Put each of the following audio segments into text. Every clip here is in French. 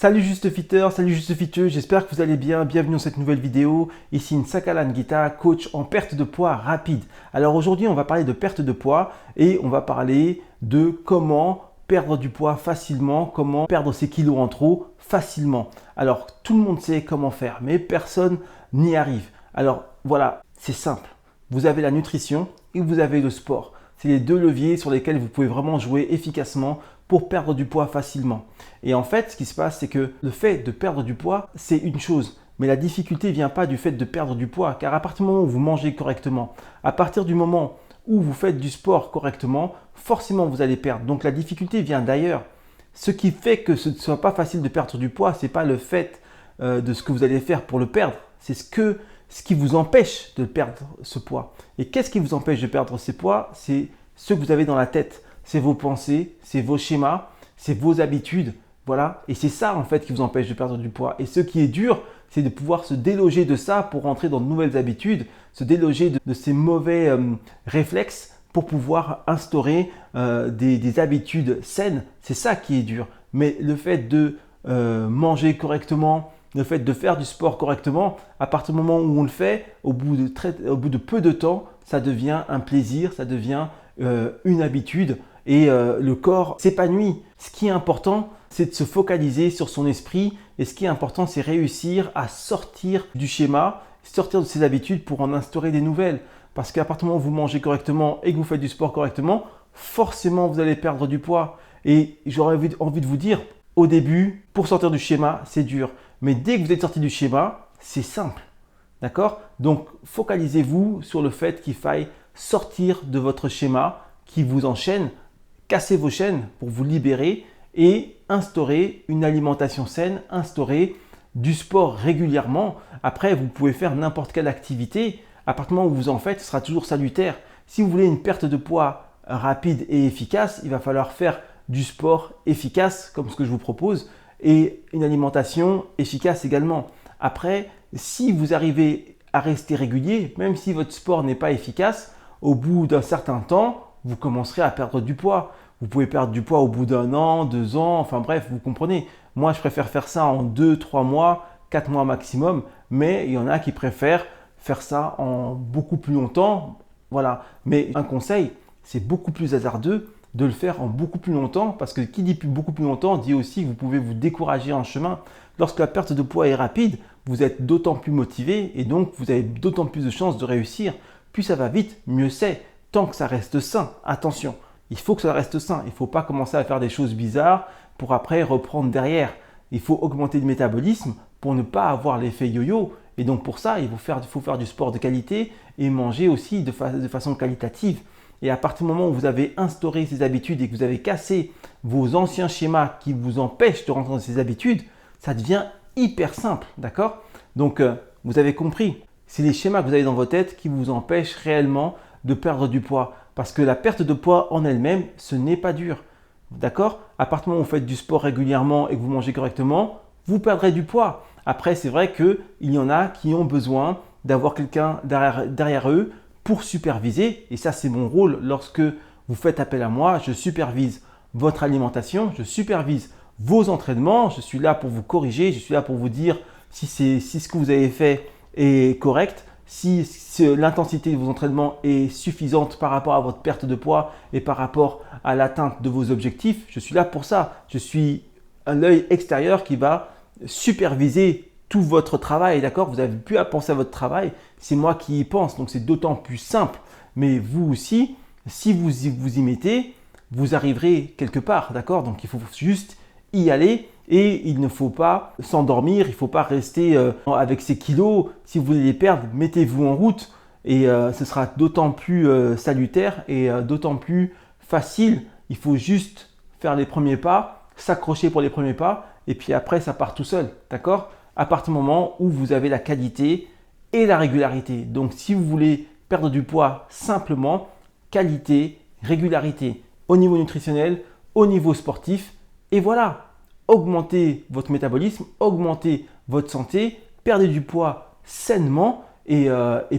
Salut Juste Fitter, salut Juste Fiteux, j'espère que vous allez bien, bienvenue dans cette nouvelle vidéo. Ici Nsakalan Gita, coach en perte de poids rapide. Alors aujourd'hui on va parler de perte de poids et on va parler de comment perdre du poids facilement, comment perdre ses kilos en trop facilement. Alors tout le monde sait comment faire, mais personne n'y arrive. Alors voilà, c'est simple. Vous avez la nutrition et vous avez le sport. C'est les deux leviers sur lesquels vous pouvez vraiment jouer efficacement pour perdre du poids facilement. Et en fait, ce qui se passe, c'est que le fait de perdre du poids, c'est une chose. Mais la difficulté ne vient pas du fait de perdre du poids, car à partir du moment où vous mangez correctement, à partir du moment où vous faites du sport correctement, forcément vous allez perdre. Donc la difficulté vient d'ailleurs. Ce qui fait que ce ne soit pas facile de perdre du poids, ce n'est pas le fait de ce que vous allez faire pour le perdre, c'est ce qui vous empêche de perdre ce poids. Et qu'est-ce qui vous empêche de perdre ce poids? C'est ce que vous avez dans la tête. C'est vos pensées, c'est vos schémas, c'est vos habitudes. Voilà. Et c'est ça en fait qui vous empêche de perdre du poids. Et ce qui est dur, c'est de pouvoir se déloger de ça pour rentrer dans de nouvelles habitudes, se déloger de ces mauvais réflexes pour pouvoir instaurer des habitudes saines. C'est ça qui est dur. Mais le fait de manger correctement, le fait de faire du sport correctement, à partir du moment où on le fait, au bout de peu de temps, ça devient un plaisir, ça devient une habitude et le corps s'épanouit. Ce qui est important, c'est de se focaliser sur son esprit et ce qui est important, c'est réussir à sortir du schéma, sortir de ses habitudes pour en instaurer des nouvelles. Parce qu'à partir du moment où vous mangez correctement et que vous faites du sport correctement, forcément vous allez perdre du poids. Et j'aurais envie de vous dire, au début, pour sortir du schéma, c'est dur. Mais dès que vous êtes sorti du schéma, c'est simple. D'accord? Donc, focalisez-vous sur le fait qu'il faille sortir de votre schéma qui vous enchaîne, casser vos chaînes pour vous libérer et instaurer une alimentation saine, instaurer du sport régulièrement. Après, vous pouvez faire n'importe quelle activité. À partir du moment où vous en faites, ce sera toujours salutaire. Si vous voulez une perte de poids rapide et efficace, il va falloir faire du sport efficace, comme ce que je vous propose, et une alimentation efficace également. Après, si vous arrivez à rester régulier, même si votre sport n'est pas efficace, au bout d'un certain temps, vous commencerez à perdre du poids. Vous pouvez perdre du poids au bout d'un an, 2 ans, enfin bref, vous comprenez. Moi, je préfère faire ça en 2, 3 mois, 4 mois maximum, mais il y en a qui préfèrent faire ça en beaucoup plus longtemps. Voilà. Mais un conseil, c'est beaucoup plus hasardeux de le faire en beaucoup plus longtemps, parce que qui dit beaucoup plus longtemps dit aussi que vous pouvez vous décourager en chemin. Lorsque la perte de poids est rapide, vous êtes d'autant plus motivé et donc vous avez d'autant plus de chances de réussir. Plus ça va vite, mieux c'est, tant que ça reste sain. Attention, il faut que ça reste sain. Il ne faut pas commencer à faire des choses bizarres pour après reprendre derrière. Il faut augmenter le métabolisme pour ne pas avoir l'effet yo-yo. Et donc pour ça, il faut faire du sport de qualité et manger aussi de façon qualitative. Et à partir du moment où vous avez instauré ces habitudes et que vous avez cassé vos anciens schémas qui vous empêchent de rentrer dans ces habitudes, ça devient hyper simple, d'accord? Donc, vous avez compris, c'est les schémas que vous avez dans votre tête qui vous empêchent réellement de perdre du poids. Parce que la perte de poids en elle-même, ce n'est pas dur, d'accord? À partir du moment où vous faites du sport régulièrement et que vous mangez correctement, vous perdrez du poids. Après, c'est vrai qu'il y en a qui ont besoin d'avoir quelqu'un derrière eux pour superviser, et ça c'est mon rôle lorsque vous faites appel à moi, je supervise votre alimentation, je supervise vos entraînements, je suis là pour vous corriger, je suis là pour vous dire si ce que vous avez fait est correct, si l'intensité de vos entraînements est suffisante par rapport à votre perte de poids et par rapport à l'atteinte de vos objectifs, je suis là pour ça. Je suis un œil extérieur qui va superviser tout votre travail, d'accord? Vous n'avez plus à penser à votre travail, c'est moi qui y pense, donc c'est d'autant plus simple. Mais vous aussi, si vous y mettez, vous arriverez quelque part, d'accord? Donc il faut juste y aller et il ne faut pas s'endormir, il ne faut pas rester avec ces kilos. Si vous voulez les perdre, mettez-vous en route et ce sera d'autant plus salutaire et d'autant plus facile. Il faut juste faire les premiers pas, s'accrocher pour les premiers pas et puis après ça part tout seul, d'accord? À partir du moment où vous avez la qualité et la régularité. Donc, si vous voulez perdre du poids simplement, qualité, régularité au niveau nutritionnel, au niveau sportif. Et voilà, augmentez votre métabolisme, augmentez votre santé, perdez du poids sainement et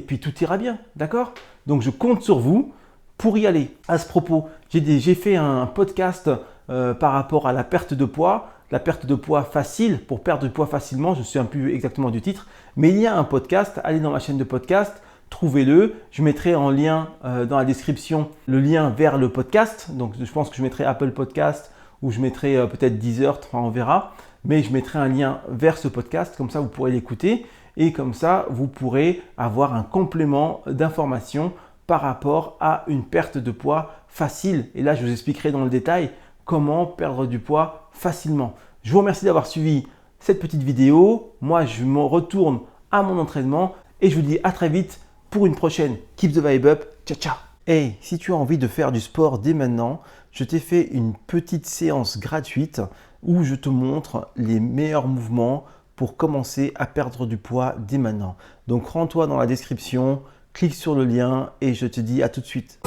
puis tout ira bien. D'accord? Donc, je compte sur vous pour y aller. À ce propos, j'ai fait un podcast par rapport à la perte de poids. la perte de poids facile pour perdre du poids facilement. Je ne me souviens plus exactement du titre, mais il y a un podcast. Allez dans ma chaîne de podcast, trouvez-le. Je mettrai en lien dans la description le lien vers le podcast. Donc, je pense que je mettrai Apple Podcast ou je mettrai peut-être Deezer, on verra. Mais je mettrai un lien vers ce podcast. Comme ça, vous pourrez l'écouter et comme ça, vous pourrez avoir un complément d'information par rapport à une perte de poids facile. Et là, je vous expliquerai dans le détail comment perdre du poids facilement. Je vous remercie d'avoir suivi cette petite vidéo. Moi, je me retourne à mon entraînement et je vous dis à très vite pour une prochaine Keep the Vibe Up. Ciao, ciao. Hey, si tu as envie de faire du sport dès maintenant, je t'ai fait une petite séance gratuite où je te montre les meilleurs mouvements pour commencer à perdre du poids dès maintenant. Donc, rends-toi dans la description, clique sur le lien et je te dis à tout de suite.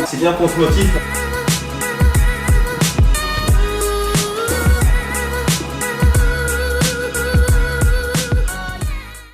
C'est bien qu'on se motive.